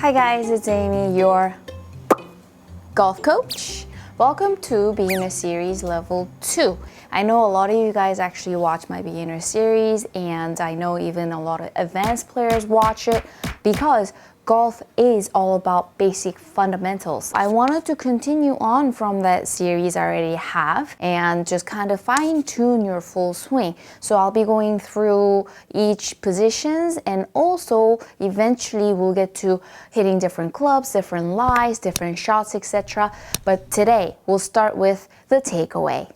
Hi guys, it's Amy, your golf coach. Welcome to Beginner Series Level 2. I know a lot of you guys actually watch my Beginner Series, and I know even a lot of advanced players watch it because golf is all about basic fundamentals. I wanted to continue on from that series I already have and just kind of fine-tune your full swing. So I'll be going through each positions, and also eventually we'll get to hitting different clubs, different lies, different shots, etc. But today we'll start with the takeaway.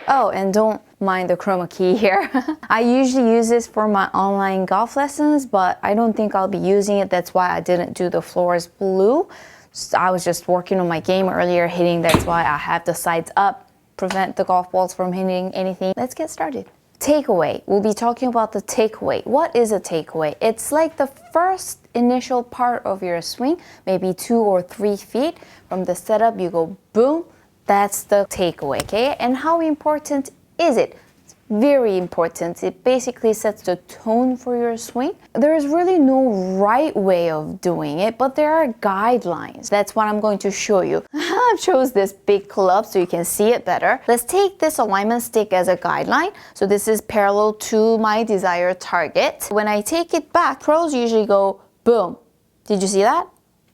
Oh, and don't mind the chroma key here. I usually use this for my online golf lessons, but I don't think I'll be using it. That's why I didn't do the floors blue. So I was just working on my game earlier, hitting. That's why I have the sides up, prevent the golf balls from hitting anything. Let's get started. Takeaway. We'll be talking about the takeaway. What is a takeaway? It's like the first initial part of your swing, maybe 2 or 3 feet. From the setup, you go boom. That's the takeaway, okay? And how important is it? It's very important. It basically sets the tone for your swing. There is really no right way of doing it, but there are guidelines. That's what I'm going to show you. I chose this big club so you can see it better. Let's take this alignment stick as a guideline. So this is parallel to my desired target. When I take it back, pros usually go boom. Did you see that?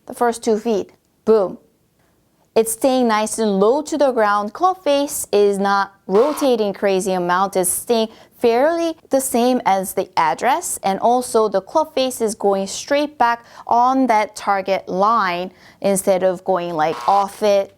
The first 2 feet, boom. It's staying nice and low to the ground. Club face is not rotating crazy amount. It's staying fairly the same as the address. And also the club face is going straight back on that target line instead of going like off it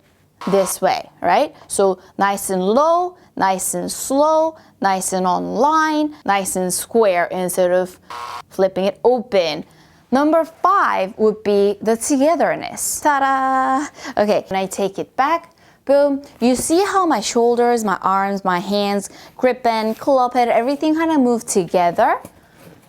this way, right? So nice and low, nice and slow, nice and on line, nice and square instead of flipping it open. Number 5 would be the togetherness. Ta-da! Okay, when I take it back, boom. You see how my shoulders, my arms, my hands, grip bend, club head, everything kind of move together.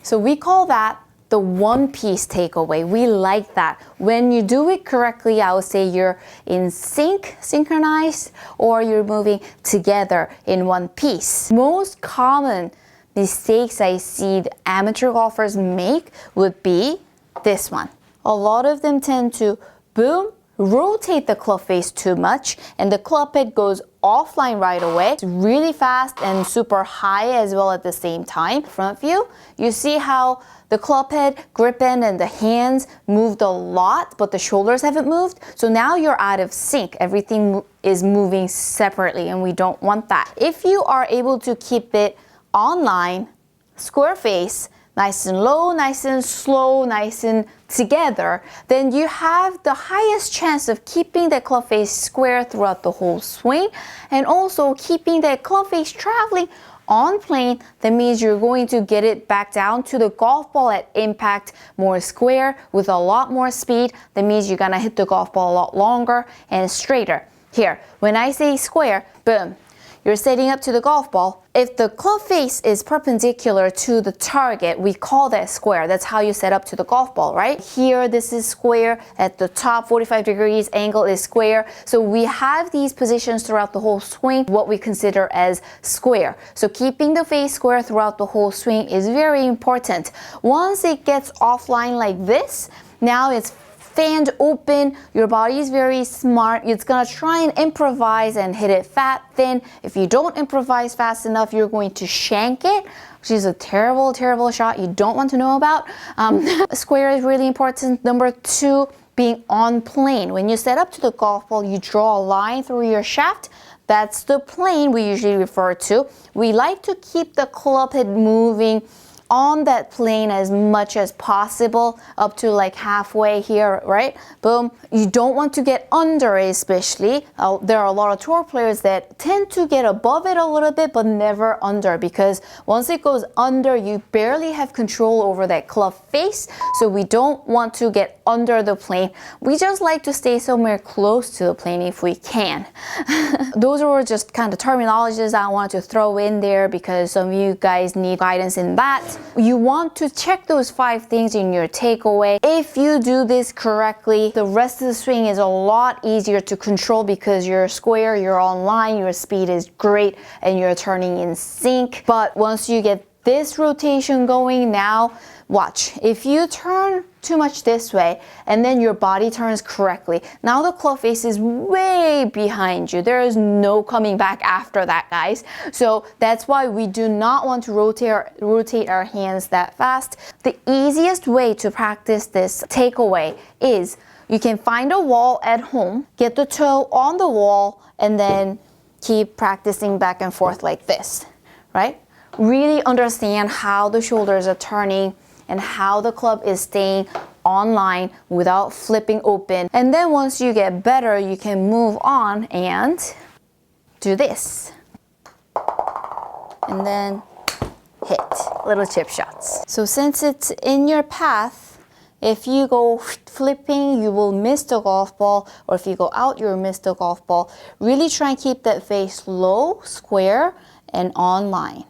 So we call that the one-piece takeaway. We like that. When you do it correctly, I would say you're in sync, synchronized, or you're moving together in one piece. Most common mistakes I see the amateur golfers make would be this one. A lot of them tend to boom, rotate the club face too much, and the club head goes offline right away. It's really fast and super high as well at the same time. Front view, you see how the club head, grip end, and the hands moved a lot, but the shoulders haven't moved. So now you're out of sync. Everything is moving separately, and we don't want that. If you are able to keep it online, square face, nice and low, nice and slow, nice and together, then you have the highest chance of keeping that club face square throughout the whole swing, and also keeping that club face traveling on plane. That means you're going to get it back down to the golf ball at impact more square with a lot more speed. That means you're gonna hit the golf ball a lot longer and straighter. Here, when I say square, boom. You're setting up to the golf ball. If the club face is perpendicular to the target, we call that square. That's how you set up to the golf ball, right? Here, this is square. At the top, 45 degrees angle is square. So we have these positions throughout the whole swing, what we consider as square. So keeping the face square throughout the whole swing is very important. Once it gets offline like this, now it's fanned open, your body is very smart. It's gonna try and improvise and hit it fat, thin. If you don't improvise fast enough, you're going to shank it, which is a terrible, terrible shot you don't want to know about. Square is really important. Number 2, being on plane. When you set up to the golf ball, you draw a line through your shaft. That's the plane we usually refer to. We like to keep the club head moving on that plane as much as possible, up to like halfway here, right? Boom. You don't want to get under it, especially. There are a lot of tour players that tend to get above it a little bit, but never under, because once it goes under, you barely have control over that club face. So we don't want to get under the plane. We just like to stay somewhere close to the plane if we can. Those were just kind of terminologies I wanted to throw in there because some of you guys need guidance in that. You want to check those 5 things in your takeaway. If you do this correctly, the rest of the swing is a lot easier to control because you're square, you're online, your speed is great, and you're turning in sync. But once you get this rotation going, now Watch, if you turn too much this way and then your body turns correctly, now the club face is way behind you. There is no coming back after that, guys. So that's why we do not want to rotate our hands that fast. The easiest way to practice this takeaway is you can find a wall at home, get the toe on the wall, and then keep practicing back and forth like this, right? Really understand how the shoulders are turning and how the club is staying online without flipping open. And then once you get better, you can move on and do this. And then hit little chip shots. So since it's in your path, if you go flipping, you will miss the golf ball, or if you go out, you'll miss the golf ball. Really try and keep that face low, square, and online.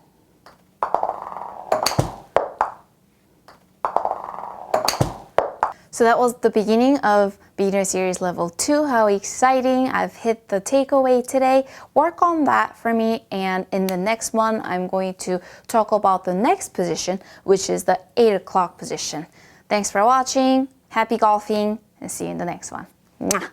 So that was the beginning of Beginner Series Level 2. How exciting. I've hit the takeaway today. Work on that for me, and in the next one, I'm going to talk about the next position, which is the 8 o'clock position. Thanks for watching. Happy golfing, and see you in the next one. Mwah.